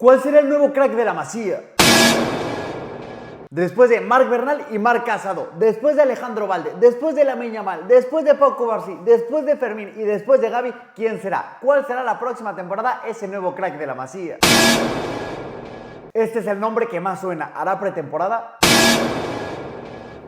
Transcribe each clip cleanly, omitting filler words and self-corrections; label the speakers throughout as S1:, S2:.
S1: ¿Cuál será el nuevo crack de la Masía? Después de Marc Bernal y Marc Casado, después de Alejandro Valde, después de Lamine Yamal, después de Pau Cubarsí, después de Fermín y después de Gavi, ¿quién será? ¿Cuál será la próxima temporada ese nuevo crack de la Masía? Este es el nombre que más suena. ¿Hará pretemporada?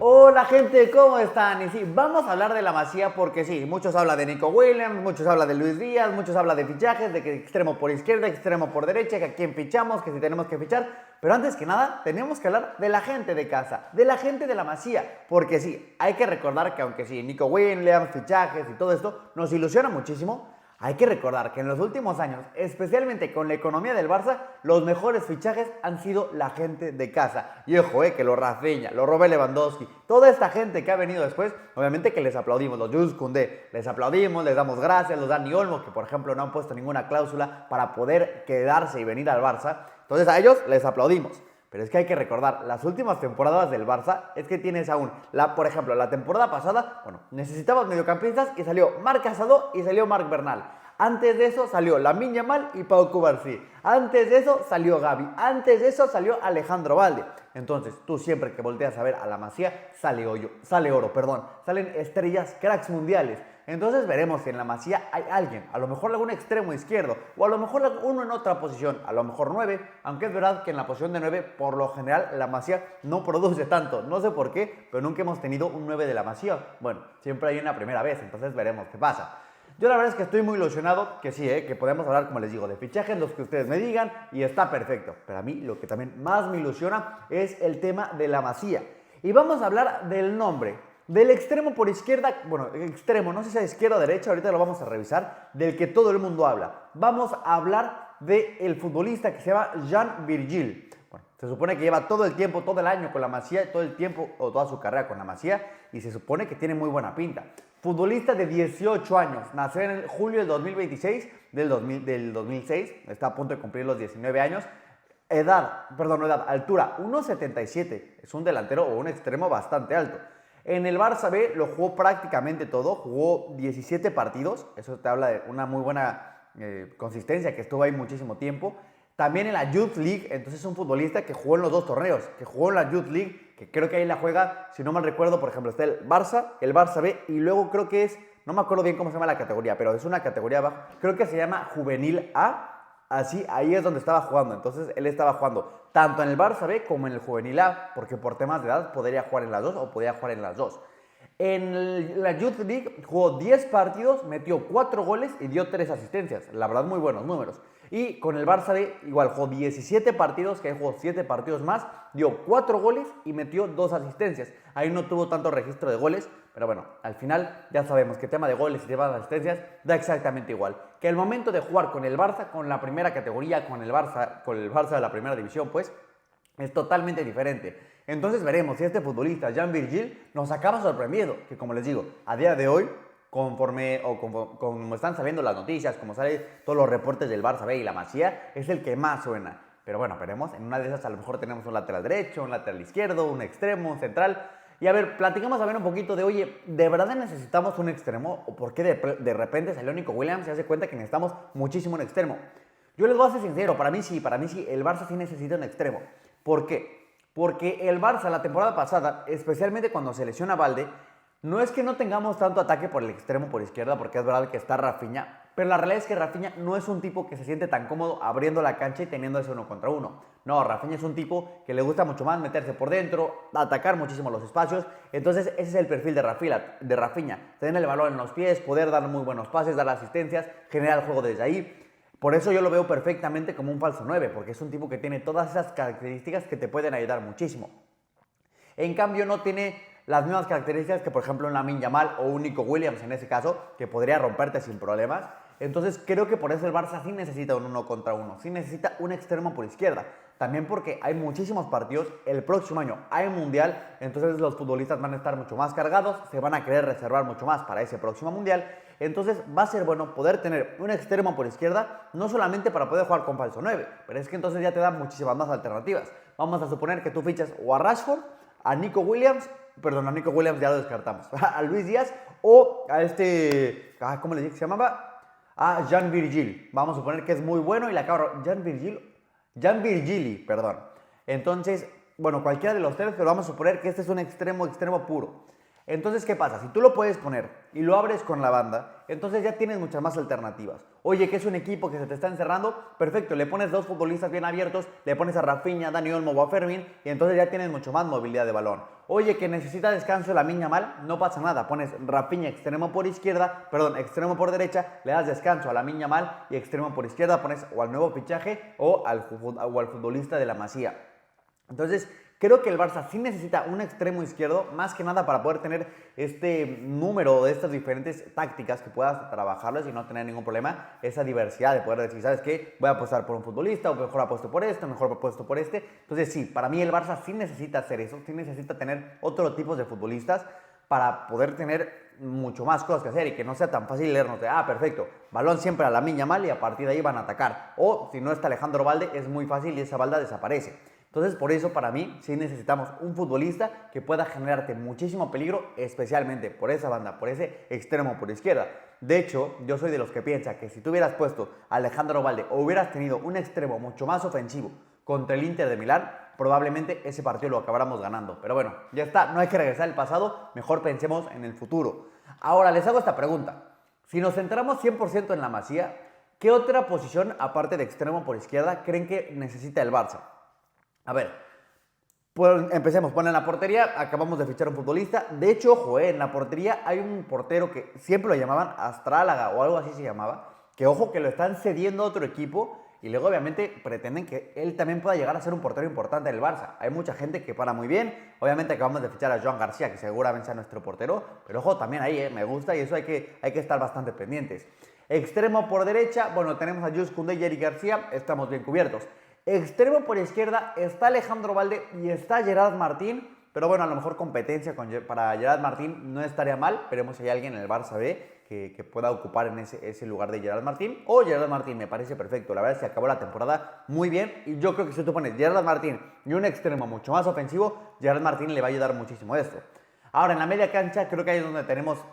S1: Hola gente, ¿cómo están? Y sí, vamos a hablar de la Masía porque sí, muchos hablan de Nico Williams, muchos hablan de Luis Díaz, muchos hablan de fichajes, de que extremo por izquierda, extremo por derecha, que a quién fichamos, que si tenemos que fichar. Pero antes que nada, tenemos que hablar de la gente de casa, de la gente de la Masía. Porque sí, hay que recordar que aunque sí, Nico Williams, fichajes y todo esto nos ilusiona muchísimo, hay que recordar que en los últimos años, especialmente con la economía del Barça, los mejores fichajes han sido la gente de casa. Y ojo, que los Rafinha, los Robert Lewandowski, toda esta gente que ha venido después, obviamente que les aplaudimos, los Jules Koundé, les aplaudimos, les damos gracias, los Dani Olmo, que por ejemplo no han puesto ninguna cláusula para poder quedarse y venir al Barça. Entonces a ellos les aplaudimos. Pero es que hay que recordar, las últimas temporadas del Barça es que tienes aún, por ejemplo, la temporada pasada, necesitabas mediocampistas y salió Marc Casado y salió Marc Bernal. Antes de eso salió Lamine Yamal y Pau Cubarsí. Antes de eso salió Gavi. Antes de eso salió Alejandro Valde. Entonces, tú siempre que volteas a ver a la Masía, sale oro, salen estrellas, cracks mundiales. Entonces veremos si en la Masía hay alguien, a lo mejor algún extremo izquierdo, o a lo mejor uno en otra posición, a lo mejor 9, aunque es verdad que en la posición de 9, por lo general, la Masía no produce tanto. No sé por qué, pero nunca hemos tenido un 9 de la Masía. Bueno, siempre hay una primera vez, entonces veremos qué pasa. Yo la verdad es que estoy muy ilusionado, que sí, que podemos hablar, como les digo, de fichajes, los que ustedes me digan, y está perfecto. Pero a mí lo que también más me ilusiona es el tema de la Masía. Y vamos a hablar del nombre, del extremo por izquierda, extremo, no sé si es izquierda o derecha, ahorita lo vamos a revisar, del que todo el mundo habla. Vamos a hablar del futbolista que se llama Jean Virgil. Se supone que lleva todo el tiempo, todo el año con la Masía, todo el tiempo o toda su carrera con la Masía, y se supone que tiene muy buena pinta. Futbolista de 18 años, nació en julio del 2026, del 2006, está a punto de cumplir los 19 años. Altura 1,77, es un delantero o un extremo bastante alto. En el Barça B lo jugó prácticamente todo, jugó 17 partidos, eso te habla de una muy buena consistencia, que estuvo ahí muchísimo tiempo. También en la Youth League, entonces es un futbolista que jugó en los dos torneos, que jugó en la Youth League, que creo que ahí la juega, si no mal recuerdo, por ejemplo, está el Barça B, y luego creo que es, no me acuerdo bien cómo se llama la categoría, pero es una categoría baja, creo que se llama Juvenil A, así, ahí es donde estaba jugando. Entonces él estaba jugando tanto en el Barça B como en el Juvenil A, porque por temas de edad podría jugar en las dos o podía jugar en las dos. En la Youth League jugó 10 partidos, metió 4 goles y dio 3 asistencias. La verdad, muy buenos números. Y con el Barça B igual jugó 17 partidos, que jugó 7 partidos más, dio 4 goles y metió 2 asistencias. Ahí no tuvo tanto registro de goles, pero bueno, al final ya sabemos que el tema de goles y tema de asistencias da exactamente igual. Que el momento de jugar con el Barça, con la primera categoría, con el Barça de la primera división, pues es totalmente diferente. Entonces veremos si este futbolista, Jean Virgil, nos acaba sorprendiendo. Que como les digo, a día de hoy, como están saliendo las noticias, como salen todos los reportes del Barça B y la Masía, es el que más suena. Pero bueno, veremos, en una de esas a lo mejor tenemos un lateral derecho, un lateral izquierdo, un extremo, un central. Y a ver, platicamos a ver un poquito de, oye, ¿de verdad necesitamos un extremo? ¿O por qué de repente salió Nico Williams y se hace cuenta que necesitamos muchísimo un extremo? Yo les voy a ser sincero, para mí sí, el Barça sí necesita un extremo. ¿Por qué? Porque el Barça la temporada pasada, especialmente cuando se lesiona Valde, no es que no tengamos tanto ataque por el extremo por izquierda, porque es verdad que está Rafinha, pero la realidad es que Rafinha no es un tipo que se siente tan cómodo abriendo la cancha y teniendo ese 1 contra 1. No, Rafinha es un tipo que le gusta mucho más meterse por dentro, atacar muchísimo los espacios. Entonces ese es el perfil de Rafinha, tener el balón en los pies, poder dar muy buenos pases, dar asistencias, generar el juego desde ahí. Por eso yo lo veo perfectamente como un falso 9, porque es un tipo que tiene todas esas características que te pueden ayudar muchísimo. En cambio no tiene las mismas características que por ejemplo un Lamine Yamal o un Nico Williams en ese caso, que podría romperte sin problemas. Entonces creo que por eso el Barça sí necesita un 1 contra 1, sí necesita un extremo por izquierda. También porque hay muchísimos partidos, el próximo año hay mundial, entonces los futbolistas van a estar mucho más cargados, se van a querer reservar mucho más para ese próximo mundial. Entonces va a ser bueno poder tener un extremo por izquierda, no solamente para poder jugar con falso 9, pero es que entonces ya te da muchísimas más alternativas. Vamos a suponer que tú fichas o a Rashford, a Nico Williams ya lo descartamos, a Luis Díaz o a ¿cómo le dije que se llamaba? A Jean Virgil. Vamos a suponer que es muy bueno y la cabra, Jean Virgil Jan Virgili, perdón. Entonces, bueno, cualquiera de los tres, pero vamos a suponer que este es un extremo puro. Entonces, ¿qué pasa? Si tú lo puedes poner y lo abres con la banda, entonces ya tienes muchas más alternativas. Oye, que es un equipo que se te está encerrando, perfecto, le pones dos futbolistas bien abiertos, le pones a Rafinha, Dani Olmo o a Fermín, y entonces ya tienes mucho más movilidad de balón. Oye, que necesita descanso Lamine Yamal, no pasa nada, pones Rafinha extremo por izquierda, perdón, extremo por derecha, le das descanso a Lamine Yamal y extremo por izquierda pones o al nuevo fichaje o al futbolista de la Masía. Entonces, creo que el Barça sí necesita un extremo izquierdo, más que nada para poder tener este número de estas diferentes tácticas que puedas trabajarlas y no tener ningún problema, esa diversidad de poder decir, ¿sabes qué? Voy a apostar por un futbolista, o mejor apuesto por este, mejor apuesto por este. Entonces, sí, para mí el Barça sí necesita hacer eso, sí necesita tener otro tipo de futbolistas para poder tener mucho más cosas que hacer y que no sea tan fácil leernos de, perfecto, balón siempre a Lamine Yamal y a partir de ahí van a atacar. O si no está Alejandro Balde, es muy fácil y esa balda desaparece. Entonces, por eso para mí sí necesitamos un futbolista que pueda generarte muchísimo peligro, especialmente por esa banda, por ese extremo por izquierda. De hecho, yo soy de los que piensa que si tú hubieras puesto a Alejandro Balde o hubieras tenido un extremo mucho más ofensivo contra el Inter de Milán, probablemente ese partido lo acabáramos ganando. Pero bueno, ya está, no hay que regresar al pasado, mejor pensemos en el futuro. Ahora, les hago esta pregunta. Si nos centramos 100% en la Masía, ¿qué otra posición, aparte de extremo por izquierda, creen que necesita el Barça? A ver, pues empecemos. Bueno, en la portería acabamos de fichar un futbolista. De hecho, ojo, en la portería hay un portero que siempre lo llamaban Astrálaga o algo así se llamaba. Que ojo, que lo están cediendo a otro equipo y luego obviamente pretenden que él también pueda llegar a ser un portero importante en el Barça. Hay mucha gente que para muy bien. Obviamente acabamos de fichar a Joan García, que seguramente sea nuestro portero. Pero ojo, también ahí me gusta y eso hay que estar bastante pendientes. Extremo por derecha, bueno, tenemos a Jules Koundé y Eric García. Estamos bien cubiertos. Extremo por izquierda está Alejandro Balde y está Gerard Martín, pero bueno, a lo mejor competencia para Gerard Martín no estaría mal. Veremos si hay alguien en el Barça B que pueda ocupar en ese lugar de Gerard Martín. O Gerard Martín me parece perfecto, la verdad es que acabó la temporada muy bien y yo creo que si tú pones Gerard Martín y un extremo mucho más ofensivo, Gerard Martín le va a ayudar muchísimo a esto. Ahora, en la media cancha, creo que ahí es donde tenemos,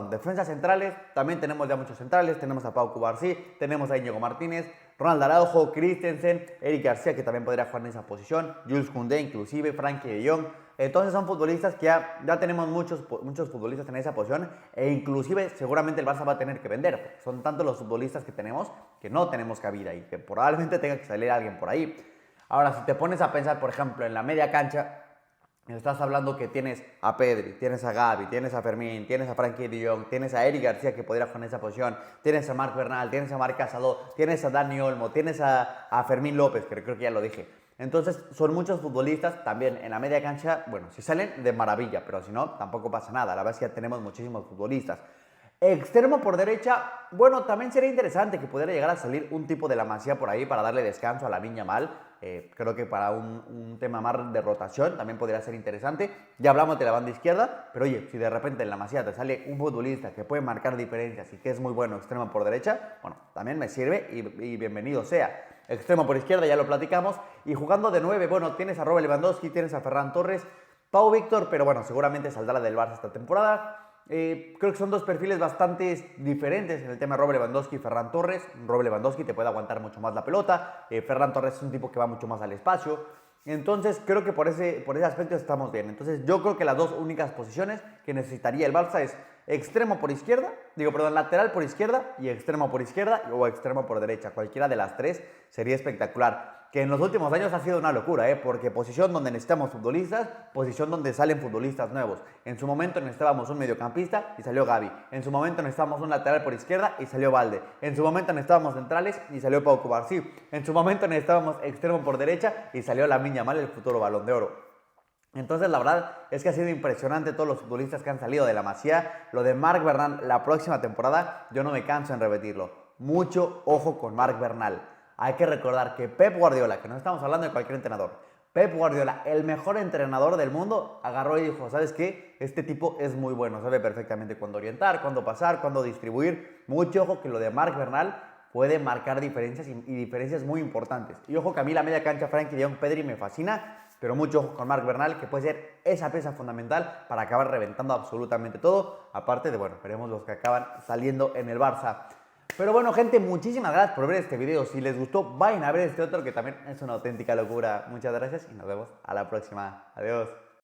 S1: defensas centrales. También tenemos ya muchos centrales. Tenemos a Pau Cubarsí, tenemos a Íñigo Martínez, Ronald Araujo, Christensen, Eric García, que también podría jugar en esa posición, Jules Koundé inclusive, Frenkie de Jong. Entonces son futbolistas que ya tenemos muchos futbolistas en esa posición e inclusive seguramente el Barça va a tener que vender. Son tantos los futbolistas que tenemos que no tenemos cabida y que probablemente tenga que salir alguien por ahí. Ahora, si te pones a pensar, por ejemplo, en la media cancha, estás hablando que tienes a Pedri, tienes a Gavi, tienes a Fermín, tienes a Frenkie de Jong, tienes a Eric García que podría jugar en esa posición, tienes a Marc Bernal, tienes a Marc Casado, tienes a Dani Olmo, tienes a Fermín López, que creo que ya lo dije. Entonces son muchos futbolistas también en la media cancha. Bueno, si salen de maravilla, pero si no, tampoco pasa nada. La verdad es que ya tenemos muchísimos futbolistas. Extremo por derecha, bueno, también sería interesante que pudiera llegar a salir un tipo de la Masía por ahí para darle descanso a Lamine Yamal. Creo que para un tema más de rotación también podría ser interesante. Ya hablamos de la banda izquierda, pero oye, si de repente en la Masía te sale un futbolista que puede marcar diferencias y que es muy bueno extremo por derecha, bueno, también me sirve y bienvenido sea. Extremo por izquierda, ya lo platicamos. Y jugando de 9, bueno, tienes a Robert Lewandowski, tienes a Ferran Torres, Pau Víctor, pero bueno, seguramente saldrá del Barça esta temporada. Creo que son dos perfiles bastante diferentes en el tema de Robert Lewandowski y Ferran Torres. Robert Lewandowski te puede aguantar mucho más la pelota. Ferran Torres es un tipo que va mucho más al espacio. Entonces creo que por ese aspecto estamos bien. Entonces yo creo que las dos únicas posiciones que necesitaría el Barça es lateral por izquierda y extremo por izquierda o extremo por derecha. Cualquiera de las tres sería espectacular. Que en los últimos años ha sido una locura, porque posición donde necesitamos futbolistas, posición donde salen futbolistas nuevos. En su momento necesitábamos un mediocampista y salió Gavi. En su momento necesitábamos un lateral por izquierda y salió Balde. En su momento necesitábamos centrales y salió Pau Cubarsí. En su momento necesitábamos extremo por derecha y salió Lamine Yamal, el futuro Balón de Oro. Entonces la verdad es que ha sido impresionante todos los futbolistas que han salido de la Masía. Lo de Marc Bernal la próxima temporada, yo no me canso en repetirlo. Mucho ojo con Marc Bernal. Hay que recordar que Pep Guardiola, que no estamos hablando de cualquier entrenador, Pep Guardiola, el mejor entrenador del mundo, agarró y dijo, ¿sabes qué? Este tipo es muy bueno, sabe perfectamente cuándo orientar, cuándo pasar, cuándo distribuir. Mucho ojo que lo de Marc Bernal puede marcar diferencias y diferencias muy importantes. Y ojo que a mí la media cancha, Frenkie de Jong, Pedri me fascina, pero mucho ojo con Marc Bernal, que puede ser esa pieza fundamental para acabar reventando absolutamente todo. Aparte de, veremos los que acaban saliendo en el Barça. Pero bueno, gente, muchísimas gracias por ver este video. Si les gustó, vayan a ver este otro que también es una auténtica locura. Muchas gracias y nos vemos a la próxima. Adiós.